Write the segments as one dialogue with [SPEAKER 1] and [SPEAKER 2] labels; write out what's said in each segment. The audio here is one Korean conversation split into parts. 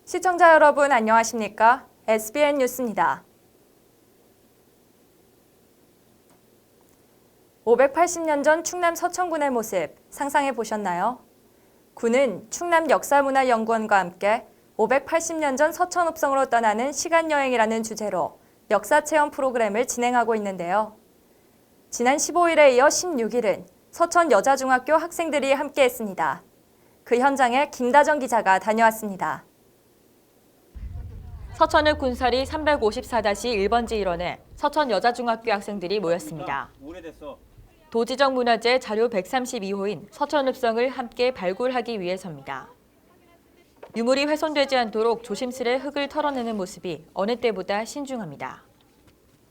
[SPEAKER 1] 시청자 여러분 안녕하십니까? SBN 뉴스입니다. 580년 전 충남 서천군의 모습 상상해 보셨나요? 군은 충남 역사문화연구원과 함께 580년 전 서천읍성으로 떠나는 시간여행이라는 주제로 역사체험 프로그램을 진행하고 있는데요. 지난 15일에 이어 16일은 서천 여자중학교 학생들이 함께했습니다. 그 현장에 김다정 기자가 다녀왔습니다. 서천읍 군사리 354-1번지 일원에 서천 여자중학교 학생들이 모였습니다. 도지적 문화재 자료 132호인 서천읍성을 함께 발굴하기 위해서입니다. 유물이 훼손되지 않도록 조심스레 흙을 털어내는 모습이 어느 때보다 신중합니다.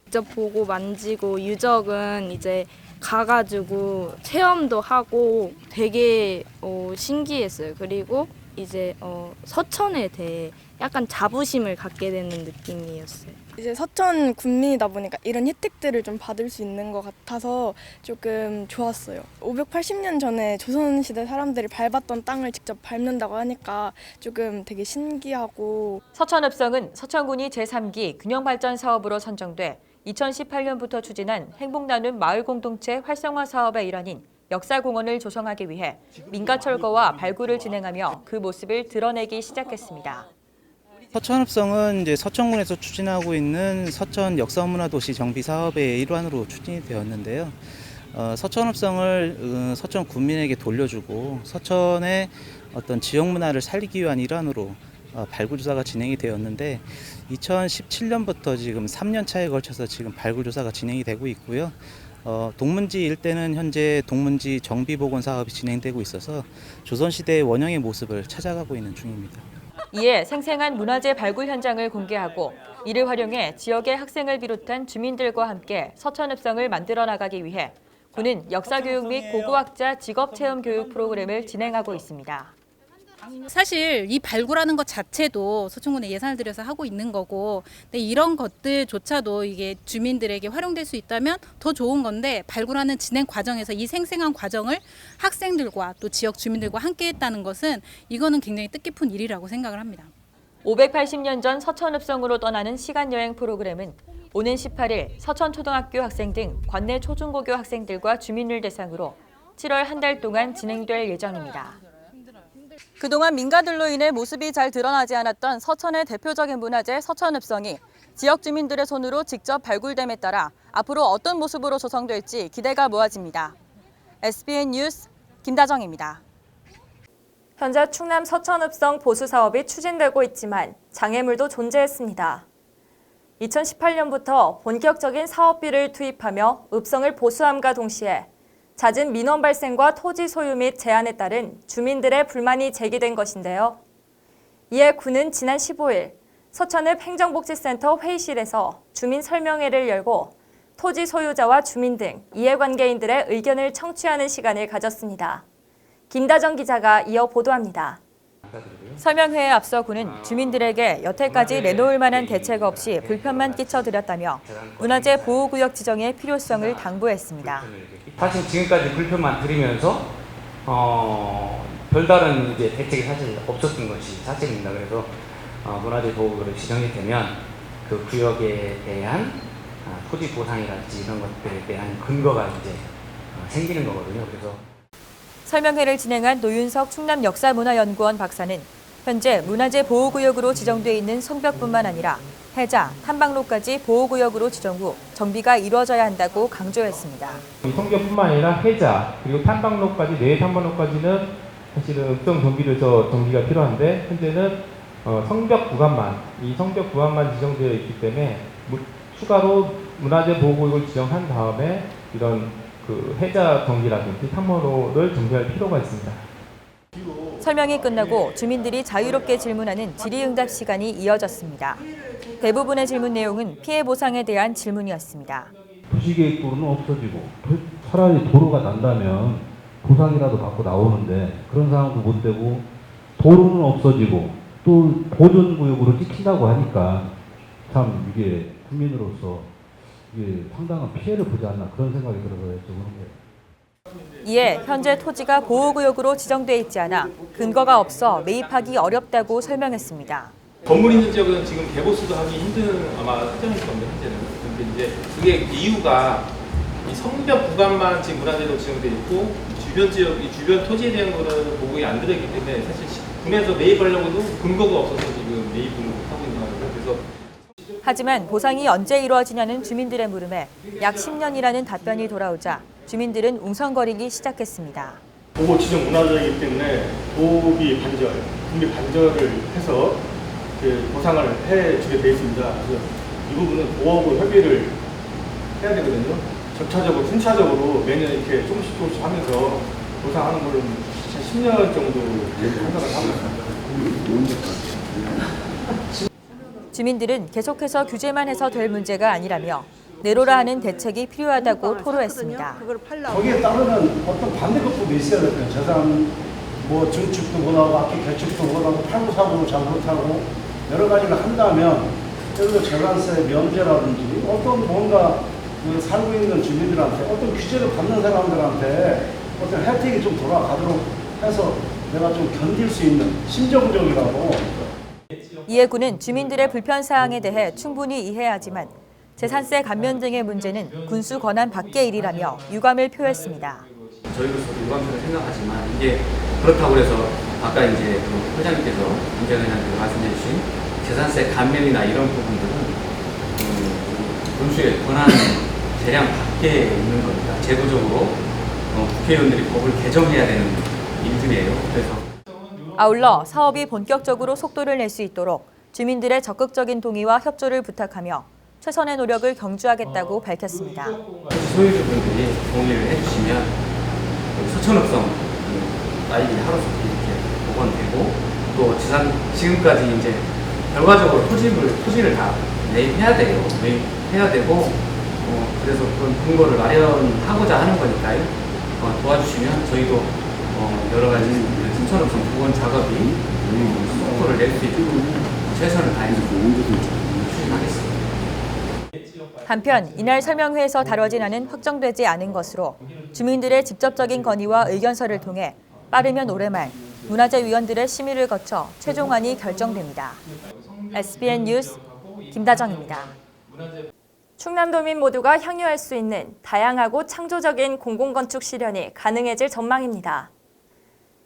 [SPEAKER 2] 직접 보고 만지고 유적은 이제 가가지고 체험도 하고 되게 신기했어요. 그리고 이제 서천에 대해 약간 자부심을 갖게 되는 느낌이었어요.
[SPEAKER 3] 이제 서천 군민이다 보니까 이런 혜택들을 좀 받을 수 있는 것 같아서 조금 좋았어요. 580년 전에 조선시대 사람들이 밟았던 땅을 직접 밟는다고 하니까 조금 되게 신기하고.
[SPEAKER 1] 서천읍성은 서천군이 제3기 균형발전 사업으로 선정돼 2018년부터 추진한 행복나눔 마을공동체 활성화 사업의 일환인 역사공원을 조성하기 위해 민가철거와 발굴을 진행하며 그 모습을 드러내기 시작했습니다.
[SPEAKER 4] 서천읍성은 이제 서천군에서 추진하고 있는 서천 역사문화도시 정비 사업의 일환으로 추진이 되었는데요. 서천읍성을 서천 군민에게 돌려주고 서천의 어떤 지역 문화를 살리기 위한 일환으로 발굴 조사가 진행이 되었는데 2017년부터 지금 3년 차에 걸쳐서 지금 발굴 조사가 진행이 되고 있고요. 동문지 일대는 현재 동문지 정비 복원 사업이 진행되고 있어서 조선시대의 원형의 모습을 찾아가고 있는 중입니다.
[SPEAKER 1] 이에 생생한 문화재 발굴 현장을 공개하고 이를 활용해 지역의 학생을 비롯한 주민들과 함께 서천읍성을 만들어 나가기 위해 군은 역사교육 및 고고학자 직업체험 교육 프로그램을 진행하고 있습니다.
[SPEAKER 5] 사실 이 발굴하는 것 자체도 서천군에 예산을 들여서 하고 있는 거고, 근데 이런 것들조차도 이게 주민들에게 활용될 수 있다면 더 좋은 건데, 발굴하는 진행 과정에서 이 생생한 과정을 학생들과 또 지역 주민들과 함께 했다는 것은 이거는 굉장히 뜻깊은 일이라고 생각을 합니다.
[SPEAKER 1] 580년 전 서천읍성으로 떠나는 시간여행 프로그램은 오는 18일 서천초등학교 학생 등 관내 초중고교 학생들과 주민을 대상으로 7월 한 달 동안 진행될 예정입니다. 그동안 민가들로 인해 모습이 잘 드러나지 않았던 서천의 대표적인 문화재 서천읍성이 지역 주민들의 손으로 직접 발굴됨에 따라 앞으로 어떤 모습으로 조성될지 기대가 모아집니다. SBN 뉴스 김다정입니다. 현재 충남 서천읍성 보수 사업이 추진되고 있지만 장애물도 존재했습니다. 2018년부터 본격적인 사업비를 투입하며 읍성을 보수함과 동시에 잦은 민원 발생과 토지 소유 및 제한에 따른 주민들의 불만이 제기된 것인데요. 이에 군은 지난 15일 서천읍 행정복지센터 회의실에서 주민 설명회를 열고 토지 소유자와 주민 등 이해관계인들의 의견을 청취하는 시간을 가졌습니다. 김다정 기자가 이어 보도합니다. 설명회에 앞서 군은 주민들에게 여태까지 내놓을 만한 대책 없이 불편만 끼쳐드렸다며 문화재 보호구역 지정의 필요성을 당부했습니다.
[SPEAKER 6] 사실 지금까지 불편만 드리면서 별다른 이제 대책이 사실 없었던 것이 사실입니다. 그래서 문화재 보호구역을 지정이 되면 그 구역에 대한 토지 보상이랄지 이런 것들에 대한 근거가 이제 생기는 거거든요. 그래서
[SPEAKER 1] 설명회를 진행한 노윤석 충남역사문화연구원 박사는 현재 문화재 보호구역으로 지정돼 있는 성벽뿐만 아니라 해자, 탐방로까지 보호구역으로 지정 후 정비가 이루어져야 한다고 강조했습니다.
[SPEAKER 7] 성벽뿐만 아니라 해자 그리고 탐방로까지 내 탐방로까지는 사실은 읍성 정비를 해서 정비가 필요한데 현재는 성벽 구간만 지정되어 있기 때문에 추가로 문화재 보호구역을 지정한 다음에 이런 그 해자 정비라든지 탐방로를 정비할 필요가 있습니다.
[SPEAKER 1] 설명이 끝나고 주민들이 자유롭게 질문하는 질의응답 시간이 이어졌습니다. 대부분의 질문 내용은 피해 보상에 대한 질문이었습니다.
[SPEAKER 8] 도시계획도로는 없어지고 차라리 도로가 난다면 보상이라도 받고 나오는데 그런 상황도 못 되고 도로는 없어지고 또 보존구역으로 찍힌다고 하니까 참 이게 국민으로서 이게 상당한 피해를 보지 않나 그런 생각이 들어서 여쭤보는 거예요.
[SPEAKER 1] 이에 현재 토지가 보호구역으로 지정돼 있지 않아 근거가 없어 매입하기 어렵다고 설명했습니다.
[SPEAKER 7] 건물 있는 지역은 지금 개보수도 하기 힘든 아마 설정일 겁니다, 현재는. 근데 이제 그게 이유가 이 성벽 구간만 지금 문화재로 지정돼 있고 주변 지역, 이 주변 토지에 대한 거는 보고에 안 들어있기 때문에 사실 군에서 매입하려고도 근거가 없어서 지금 매입을 하고 있는 거예요. 그래서
[SPEAKER 1] 하지만 보상이 언제 이루어지냐는 주민들의 물음에 약 10년이라는 답변이 돌아오자 주민들은 웅성거리기 시작했습니다.
[SPEAKER 9] 보호 지정 문화재이기 때문에 보호비 반절, 분비 반절을 해서 보상을 해주게 되어 있습니다. 그래서 이 부분은 보호하고 협의를 해야 되거든요. 절차적으로, 순차적으로 매년 이렇게 조금씩 하면서 보상하는 걸로 한 10년 정도 생각을 하고 있습니다.
[SPEAKER 1] 주민들은 계속해서 규제만 해서 될 문제가 아니라며 내로라 하는 대책이 필요하다고 토로했습니다.
[SPEAKER 10] 거기에 따르는 어떤 반대급부도 있어야 될 거예요. 재산 뭐 증축도 못하고 악기 개축도 못하고 팔구사고도 잘 못하고 여러 가지를 한다면 그래도 재산세 면제라든지 어떤 뭔가 그 살고 있는 주민들한테 어떤 규제를 받는 사람들한테 어떤 혜택이 좀 돌아가도록 해서 내가 좀 견딜 수 있는 심정적이라고.
[SPEAKER 1] 이에 군은 주민들의 불편사항에 대해 충분히 이해하지만 재산세 감면 등의 문제는 군수 권한 밖의 일이라며 유감을 표했습니다.
[SPEAKER 6] 저희로서도 유감스럽게 생각하지만 이게 그렇다고 해서 아까 이제 그 회장님께서 문재인 회장님께서 말씀해 주신 재산세 감면이나 이런 부분들은 군수의 권한 재량 밖에 있는 겁니다. 제도적으로 국회의원들이 법을 개정해야 되는 일들이에요. 그래서
[SPEAKER 1] 아울러 사업이 본격적으로 속도를 낼 수 있도록 주민들의 적극적인 동의와 협조를 부탁하며 최선의 노력을 경주하겠다고 밝혔습니다.
[SPEAKER 6] 소유주분들이 동의를 해주시면 서천읍성 나이비 하루속히 이렇게 복원되고 또 지금까지 이제 결과적으로 토지를 다 매입해야 돼요. 매입해야 되고 그래서 그런 근거를 마련하고자 하는 거니까요. 도와주시면 저희도 여러 가지 서천읍성 복원 작업이 속도를 낼 수 있도록 최선을 다해서 추진하겠습니다.
[SPEAKER 1] 한편 이날 설명회에서 다뤄진 안은 확정되지 않은 것으로 주민들의 직접적인 건의와 의견서를 통해 빠르면 올해 말 문화재위원들의 심의를 거쳐 최종안이 결정됩니다. SBN 뉴스 김다정입니다. 충남도민 모두가 향유할 수 있는 다양하고 창조적인 공공건축 실현이 가능해질 전망입니다.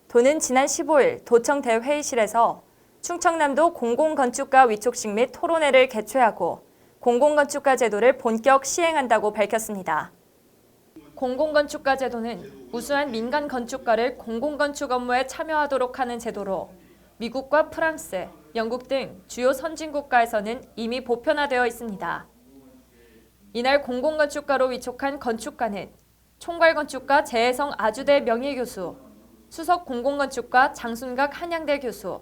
[SPEAKER 1] 도는 지난 15일 도청 대회의실에서 충청남도 공공건축가 위촉식 및 토론회를 개최하고 공공건축가 제도를 본격 시행한다고 밝혔습니다. 공공건축가 제도는 우수한 민간 건축가를 공공건축 업무에 참여하도록 하는 제도로 미국과 프랑스, 영국 등 주요 선진국가에서는 이미 보편화되어 있습니다. 이날 공공건축가로 위촉한 건축가는 총괄건축가 재혜성 아주대 명예교수, 수석 공공건축가 장순각 한양대 교수,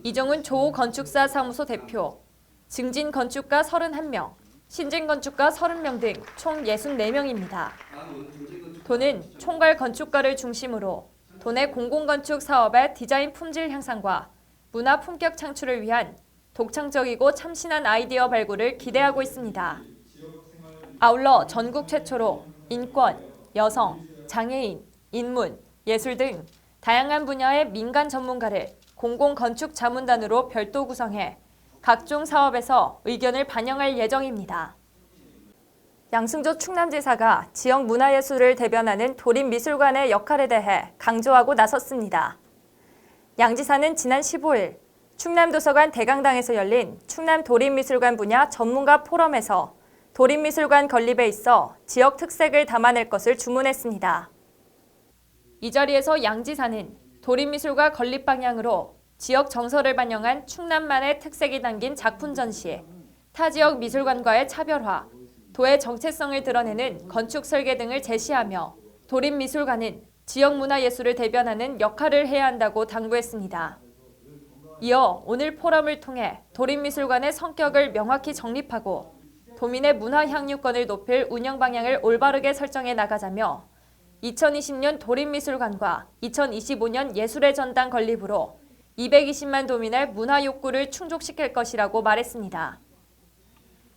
[SPEAKER 1] 이정훈 조호건축사 사무소 대표, 증진 건축가 31명, 신진 건축가 30명 등 총 64명입니다. 도는 총괄 건축가를 중심으로 도내 공공건축 사업의 디자인 품질 향상과 문화 품격 창출을 위한 독창적이고 참신한 아이디어 발굴을 기대하고 있습니다. 아울러 전국 최초로 인권, 여성, 장애인, 인문, 예술 등 다양한 분야의 민간 전문가를 공공건축 자문단으로 별도 구성해 각종 사업에서 의견을 반영할 예정입니다. 양승조 충남지사가 지역 문화예술을 대변하는 도립미술관의 역할에 대해 강조하고 나섰습니다. 양 지사는 지난 15일 충남도서관 대강당에서 열린 충남도립미술관 분야 전문가 포럼에서 도립미술관 건립에 있어 지역 특색을 담아낼 것을 주문했습니다. 이 자리에서 양 지사는 도립미술관 건립 방향으로 지역 정서를 반영한 충남만의 특색이 담긴 작품 전시, 타 지역 미술관과의 차별화, 도의 정체성을 드러내는 건축 설계 등을 제시하며 도립미술관은 지역 문화예술을 대변하는 역할을 해야 한다고 당부했습니다. 이어 오늘 포럼을 통해 도립미술관의 성격을 명확히 정립하고 도민의 문화 향유권을 높일 운영 방향을 올바르게 설정해 나가자며 2020년 도립미술관과 2025년 예술의 전당 건립으로 220만 도민의 문화 욕구를 충족시킬 것이라고 말했습니다.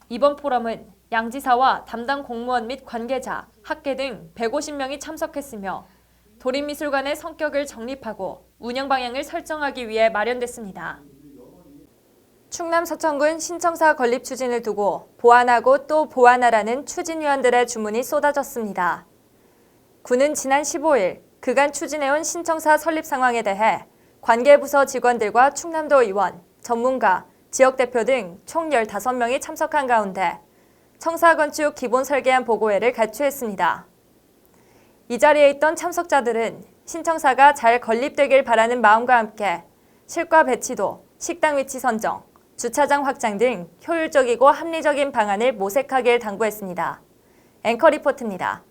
[SPEAKER 1] 이번 포럼은 양 지사와 담당 공무원 및 관계자, 학계 등 150명이 참석했으며 도립미술관의 성격을 정립하고 운영 방향을 설정하기 위해 마련됐습니다. 충남 서천군 신청사 건립 추진을 두고 보완하고 또 보완하라는 추진위원들의 주문이 쏟아졌습니다. 군은 지난 15일 그간 추진해온 신청사 설립 상황에 대해 관계부서 직원들과 충남도 의원, 전문가, 지역대표 등 총 15명이 참석한 가운데 청사 건축 기본 설계안 보고회를 개최했습니다. 이 자리에 있던 참석자들은 신청사가 잘 건립되길 바라는 마음과 함께 실과 배치도, 식당 위치 선정, 주차장 확장 등 효율적이고 합리적인 방안을 모색하길 당부했습니다. 앵커 리포트입니다.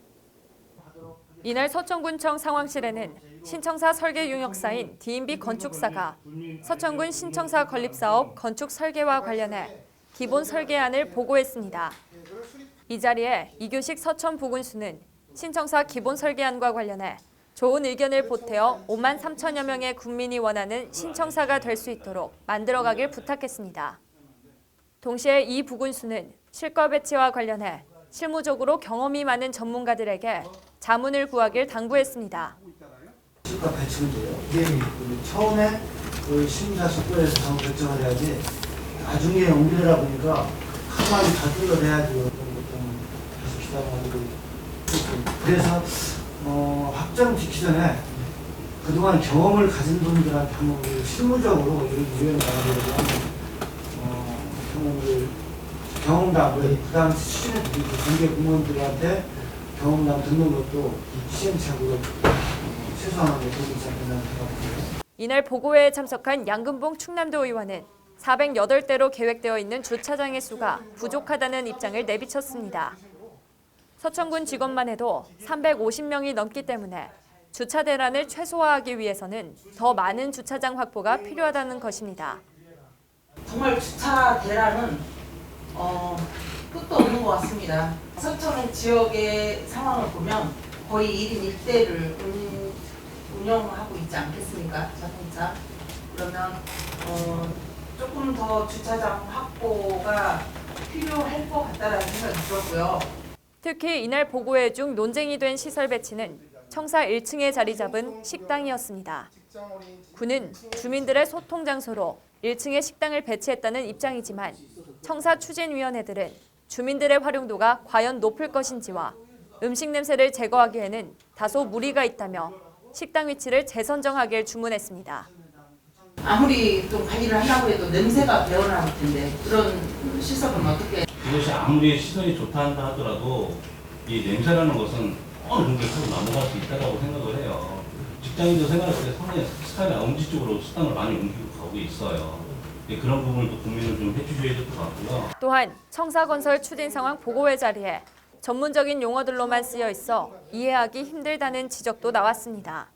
[SPEAKER 1] 이날 서천군청 상황실에는 신청사 설계 용역사인 D&B 건축사가 서천군 신청사 건립사업 건축 설계와 관련해 기본 설계안을 보고했습니다. 이 자리에 이규식 서천 부군수는 신청사 기본 설계안과 관련해 좋은 의견을 보태어 5만 3천여 명의 국민이 원하는 신청사가 될 수 있도록 만들어가길 부탁했습니다. 동시에 이 부군수는 실과 배치와 관련해 실무적으로 경험이 많은 전문가들에게 자문을 구하길 당부했습니다.
[SPEAKER 10] 실과 배치 문제요. 이게 처음에 그 심사숙고해서 정 결정을 해야지 나중에 옮기다 보니까 가만히 다 뚫어내야지 좀 계속 기다려가지고 그래서 확정 짓기 전에 그동안 경험을 가진 분들한테 한번 실무적으로 이런 유연 나가려고 하는 경험담을 그 다음 추진해 드리고 공개 공무원들한테 경험담 듣는 것도 시행착오로 최소한으로 도움이 되지 않는다는 생각이 들어요.
[SPEAKER 1] 이날 보고회에 참석한 양근봉 충남도 의원은 408대로 계획되어 있는 주차장의 수가 부족하다는 입장을 내비쳤습니다. 서천군 직원만 해도 350명이 넘기 때문에 주차 대란을 최소화하기 위해서는 더 많은 주차장 확보가 필요하다는 것입니다.
[SPEAKER 11] 정말 주차 대란은 끝도 없는 것 같습니다. 서천 지역의 상황을 보면 거의 1인 1대를 운영하고 있지 않겠습니까? 자동차. 그러면 조금 더 주차장 확보가 필요할 것 같다는 생각이 들었고요.
[SPEAKER 1] 특히 이날 보고회 중 논쟁이 된 시설 배치는 청사 1층에 자리 잡은 식당이었습니다. 군은 주민들의 소통 장소로 1층에 식당을 배치했다는 입장이지만 청사 추진위원회들은 주민들의 활용도가 과연 높을 것인지와 음식 냄새를 제거하기에는 다소 무리가 있다며 식당 위치를 재선정하길 주문했습니다.
[SPEAKER 11] 아무리 좀 관리를 하려고 해도 냄새가 배어나올 텐데 그런 시설은 어떻게?
[SPEAKER 8] 그것이 아무리 시설이 좋다 한다 하더라도 이 냄새라는 것은 어느 정도 타고 넘어갈 수 있다고 생각을 해요. 직장인들 생활할 때 상당히 스타일이 음식적으로 식당을 많이 옮기고 가고 있어요. 그런 부분을 국민을 좀 해주셔야 될 것 같고요.
[SPEAKER 1] 또한 청사건설 추진 상황 보고회 자리에 전문적인 용어들로만 쓰여 있어 이해하기 힘들다는 지적도 나왔습니다.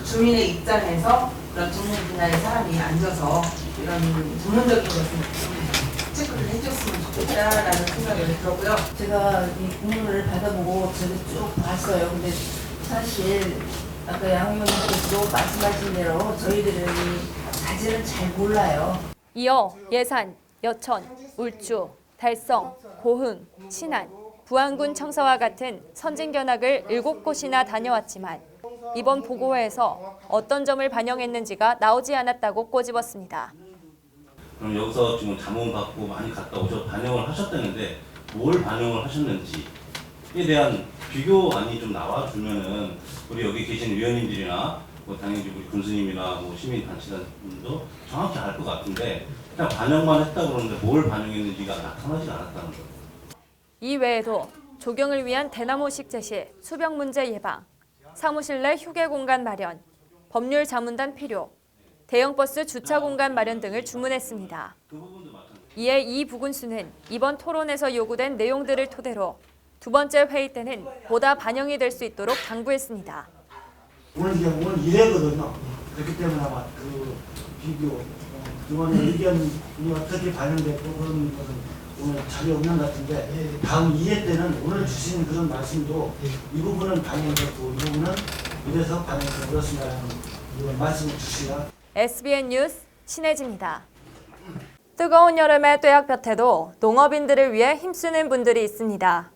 [SPEAKER 11] 주민의 입장에서 그런 전문 분야의 사람이 앉아서 이런 전문적인 것을 체크를 해줬으면 좋겠다라는 생각이 들었고요.
[SPEAKER 12] 제가 이 공문을 받아보고 저도 쭉 봤어요. 근데 사실 아까 양 의원님께서도 말씀하신 대로 저희들은 이 가지를 잘 몰라요.
[SPEAKER 1] 이어 예산, 여천, 울주, 달성, 고흥, 신안, 부안군 청사와 같은 선진견학을 7곳이나 다녀왔지만 이번 보고회에서 어떤 점을 반영했는지가 나오지 않았다고 꼬집었습니다.
[SPEAKER 8] 그럼 여기서 지금 자문 받고 많이 갔다 오셔서 반영을 하셨다는데 뭘 반영을 하셨는지에 대한 비교안이 좀 나와주면은 우리 여기 계신 위원님들이나 뭐 당연히 우리 군수님이나 뭐 시민단체장님도 정확히 알 것 같은데 그냥 반영만 했다 그러는데 뭘 반영했는지가 나타나지 않았다는 거예요.
[SPEAKER 1] 이 외에도 조경을 위한 대나무식 제시, 수병 문제 예방, 사무실 내 휴게 공간 마련, 법률 자문단 필요, 대형 버스 주차 공간 마련 등을 주문했습니다. 이에 이 부군수는 이번 토론에서 요구된 내용들을 토대로 두 번째 회의 때는 보다 반영이 될 수 있도록 당부했습니다.
[SPEAKER 10] 오늘 1회거든요. 그렇기 때문에 아마 그 비교, 그동안의 의견이 어떻게 반영됐고 그런 것은 오늘 자리에 없는 것 같은데 다음 2회 때는 오늘 주신 그런 말씀도 이 부분은 반영됐고 이 부분은 이래서 반영돼서 그렇습니다라는 이런 말씀을 주시라.
[SPEAKER 1] SBN 뉴스 신혜지입니다. 뜨거운 여름의 뙤약볕에도 농업인들을 위해 힘쓰는 분들이 있습니다.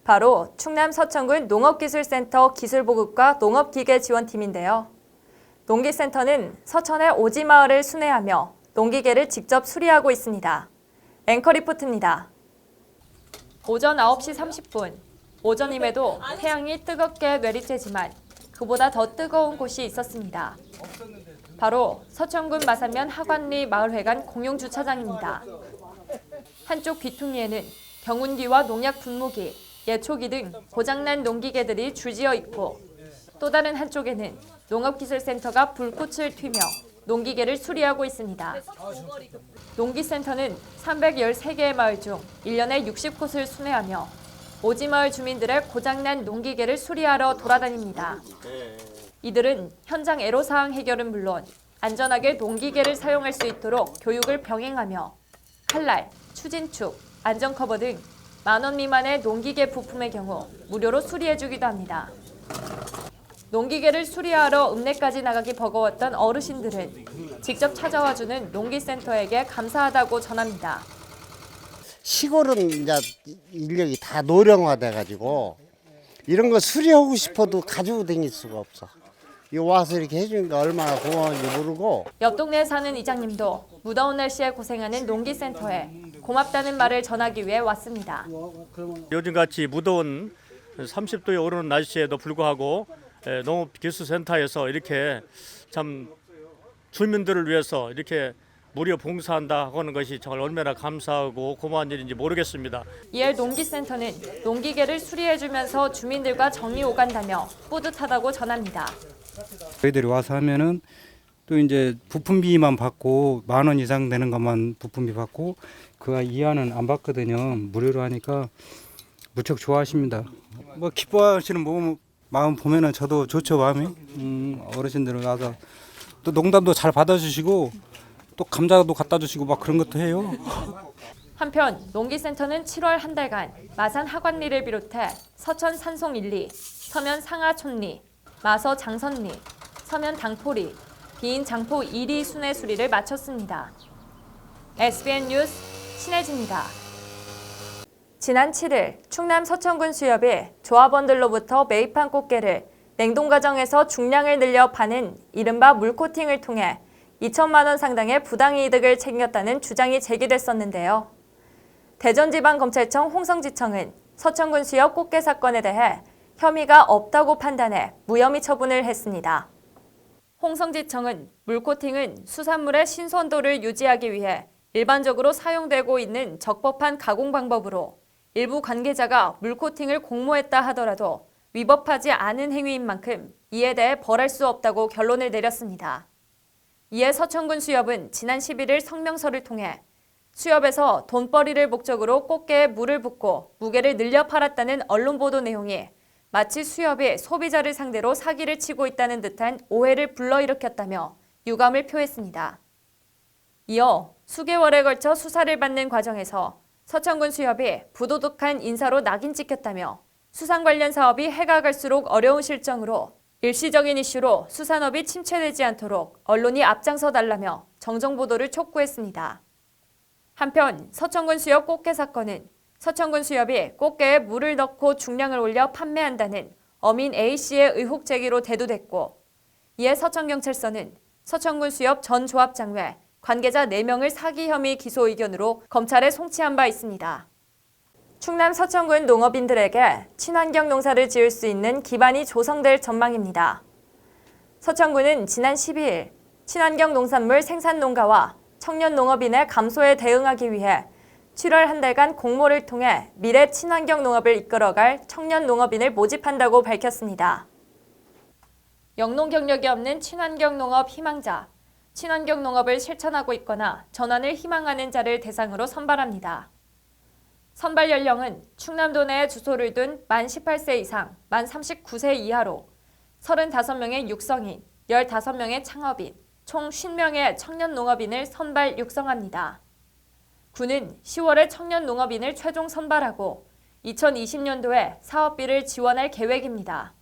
[SPEAKER 1] 바로 충남 서천군 농업기술센터 기술보급과 농업기계지원팀인데요. 농기센터는 서천의 오지마을을 순회하며 농기계를 직접 수리하고 있습니다. 앵커 리포트입니다. 오전 9시 30분, 오전임에도 태양이 뜨겁게 내리쬐지만 그보다 더 뜨거운 곳이 있었습니다. 바로 서천군 마산면 하관리 마을회관 공용주차장입니다. 한쪽 귀퉁이에는 경운기와 농약 분무기, 예초기 등 고장난 농기계들이 줄지어 있고 또 다른 한쪽에는 농업기술센터가 불꽃을 튀며 농기계를 수리하고 있습니다. 농기센터는 313개의 마을 중 1년에 60곳을 순회하며 오지마을 주민들의 고장난 농기계를 수리하러 돌아다닙니다. 이들은 현장 애로사항 해결은 물론 안전하게 농기계를 사용할 수 있도록 교육을 병행하며 칼날, 추진축, 안전커버 등 10,000원 미만의 농기계 부품의 경우 무료로 수리해주기도 합니다. 농기계를 수리하러 읍내까지 나가기 버거웠던 어르신들은 직접 찾아와주는 농기센터에게 감사하다고 전합니다.
[SPEAKER 13] 시골은 이제 인력이 다 노령화돼가지고 이런 거 수리하고 싶어도 가지고 다닐 수가 없어. 이거 와서 이렇게 해주니까 얼마나 고마운지 모르고.
[SPEAKER 1] 옆 동네에 사는 이장님도 무더운 날씨에 고생하는 농기센터에 고맙다는 말을 전하기 위해 왔습니다.
[SPEAKER 9] 요즘같이 무더운 30도에 오르는 날씨에도 불구하고 농업기술센터에서 이렇게 참 주민들을 위해서 이렇게 무료 봉사한다 하는 것이 정말 얼마나 감사하고 고마운 일인지 모르겠습니다.
[SPEAKER 1] 이에 농기센터는 농기계를 수리해주면서 주민들과 정이 오간다며 뿌듯하다고 전합니다.
[SPEAKER 14] 저희들이 와서 하면은 또 이제 부품비만 받고 10,000원 이상 되는 것만 부품비 받고 그 이하는 안 받거든요. 무료로 하니까 무척 좋아하십니다. 뭐 기뻐하시는 마음 보면은 저도 좋죠, 마음이. 어르신들은 와서 또 농담도 잘 받아주시고 또 감자도 갖다 주시고 막 그런 것도 해요.
[SPEAKER 1] 한편 농기센터는 7월 한 달간 마산 하관리를 비롯해 서천 산송 1리, 서면 상하촌리, 마서 장선리, 서면 당포리, 비인 장포 2리 순회 수리를 마쳤습니다. SBN 뉴스 신혜진입니다. 지난 7일 충남 서천군 수협이 조합원들로부터 매입한 꽃게를 냉동 과정에서 중량을 늘려 파는 이른바 물코팅을 통해 2천만 원 상당의 부당이득을 챙겼다는 주장이 제기됐었는데요. 대전지방검찰청 홍성지청은 서천군 수협 꽃게 사건에 대해 혐의가 없다고 판단해 무혐의 처분을 했습니다. 홍성지청은 물코팅은 수산물의 신선도를 유지하기 위해 일반적으로 사용되고 있는 적법한 가공 방법으로 일부 관계자가 물코팅을 공모했다 하더라도 위법하지 않은 행위인 만큼 이에 대해 벌할 수 없다고 결론을 내렸습니다. 이에 서천군 수협은 지난 11일 성명서를 통해 수협에서 돈벌이를 목적으로 꽃게에 물을 붓고 무게를 늘려 팔았다는 언론 보도 내용이 마치 수협이 소비자를 상대로 사기를 치고 있다는 듯한 오해를 불러일으켰다며 유감을 표했습니다. 이어 수개월에 걸쳐 수사를 받는 과정에서 서천군 수협이 부도덕한 인사로 낙인 찍혔다며 수산 관련 사업이 해가 갈수록 어려운 실정으로 일시적인 이슈로 수산업이 침체되지 않도록 언론이 앞장서 달라며 정정보도를 촉구했습니다. 한편 서천군 수협 꽃게 사건은 서천군 수협이 꽃게에 물을 넣고 중량을 올려 판매한다는 어민 A씨의 의혹 제기로 대두됐고 이에 서천경찰서는 서천군 수협 전 조합장 외 관계자 4명을 사기 혐의 기소 의견으로 검찰에 송치한 바 있습니다. 충남 서천군 농업인들에게 친환경 농사를 지을 수 있는 기반이 조성될 전망입니다. 서천군은 지난 12일 친환경 농산물 생산 농가와 청년 농업인의 감소에 대응하기 위해 7월 한 달간 공모를 통해 미래 친환경 농업을 이끌어갈 청년 농업인을 모집한다고 밝혔습니다. 영농 경력이 없는 친환경 농업 희망자, 친환경 농업을 실천하고 있거나 전환을 희망하는 자를 대상으로 선발합니다. 선발 연령은 충남도 내에 주소를 둔 만 18세 이상, 만 39세 이하로 35명의 육성인, 15명의 창업인, 총 50명의 청년 농업인을 선발 육성합니다. 군은 10월에 청년 농업인을 최종 선발하고 2020년도에 사업비를 지원할 계획입니다.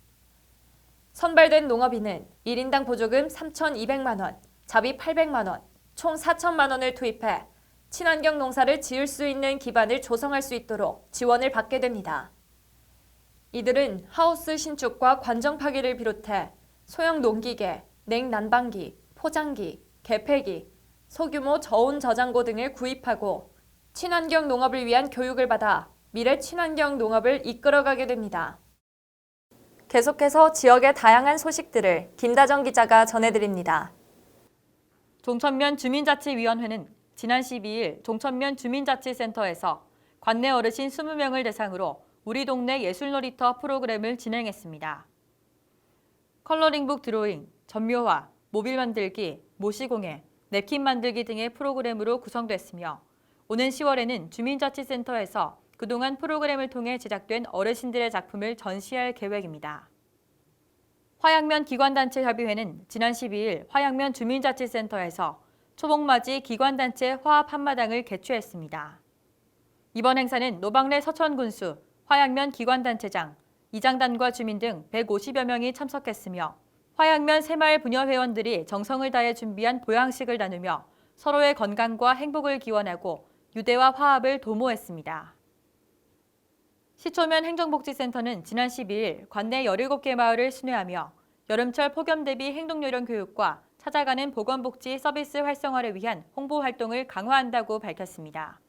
[SPEAKER 1] 선발된 농업인은 1인당 보조금 3,200만 원, 자비 800만 원, 총 4천만 원을 투입해 친환경 농사를 지을 수 있는 기반을 조성할 수 있도록 지원을 받게 됩니다. 이들은 하우스 신축과 관정 파기를 비롯해 소형 농기계, 냉난방기, 포장기, 개폐기, 소규모 저온 저장고 등을 구입하고 친환경 농업을 위한 교육을 받아 미래 친환경 농업을 이끌어가게 됩니다. 계속해서 지역의 다양한 소식들을 김다정 기자가 전해드립니다. 동천면 주민자치위원회는 지난 12일 동천면 주민자치센터에서 관내 어르신 20명을 대상으로 우리 동네 예술놀이터 프로그램을 진행했습니다. 컬러링북 드로잉, 전묘화, 모빌 만들기, 모시공예, 냅킨 만들기 등의 프로그램으로 구성됐으며 오는 10월에는 주민자치센터에서 그동안 프로그램을 통해 제작된 어르신들의 작품을 전시할 계획입니다. 화양면 기관단체협의회는 지난 12일 화양면 주민자치센터에서 초복맞이 기관단체 화합 한마당을 개최했습니다. 이번 행사는 노방래 서천군수, 화양면 기관단체장, 이장단과 주민 등 150여 명이 참석했으며 화양면 새마을 부녀회원들이 정성을 다해 준비한 보양식을 나누며 서로의 건강과 행복을 기원하고 유대와 화합을 도모했습니다. 시초면 행정복지센터는 지난 12일 관내 17개 마을을 순회하며 여름철 폭염 대비 행동요령 교육과 찾아가는 보건복지 서비스 활성화를 위한 홍보 활동을 강화한다고 밝혔습니다.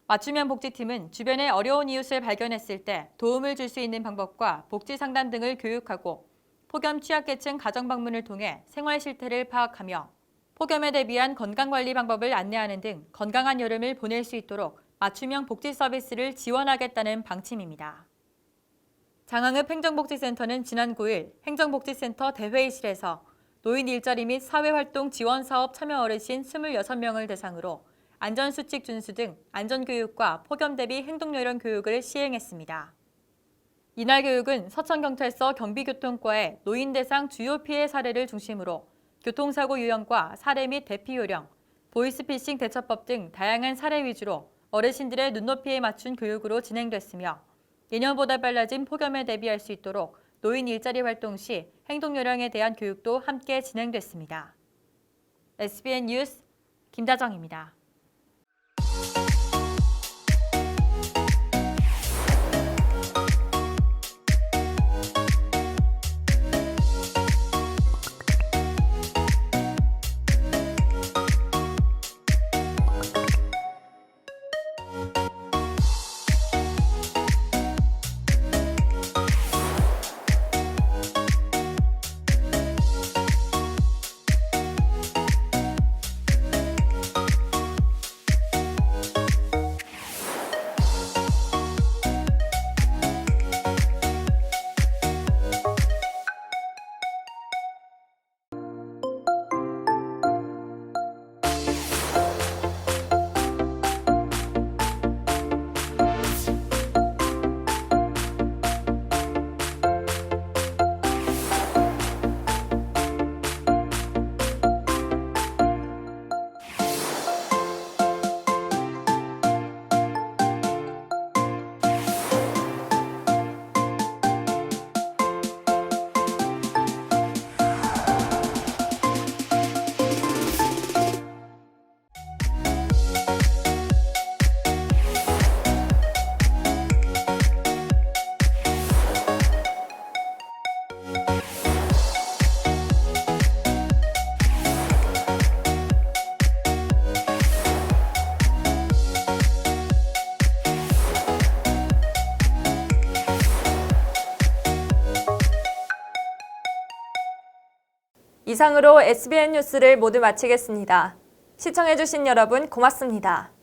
[SPEAKER 1] 맞춤형 복지팀은 주변에 어려운 이웃을 발견했을 때 도움을 줄 수 있는 방법과 복지 상담 등을 교육하고 폭염 취약계층 가정 방문을 통해 생활 실태를 파악하며 폭염에 대비한 건강관리 방법을 안내하는 등 건강한 여름을 보낼 수 있도록 맞춤형 복지 서비스를 지원하겠다는 방침입니다. 장항읍 행정복지센터는 지난 9일 행정복지센터 대회의실에서 노인 일자리 및 사회활동 지원사업 참여 어르신 26명을 대상으로 안전수칙 준수 등 안전교육과 폭염 대비 행동요령 교육을 시행했습니다. 이날 교육은 서천경찰서 경비교통과의 노인 대상 주요 피해 사례를 중심으로 교통사고 유형과 사례 및 대피 요령, 보이스피싱 대처법 등 다양한 사례 위주로 어르신들의 눈높이에 맞춘 교육으로 진행됐으며 예년보다 빨라진 폭염에 대비할 수 있도록 노인 일자리 활동 시 행동요령에 대한 교육도 함께 진행됐습니다. SBN 뉴스 김다정입니다. 이상으로 SBN 뉴스를 모두 마치겠습니다. 시청해주신 여러분 고맙습니다.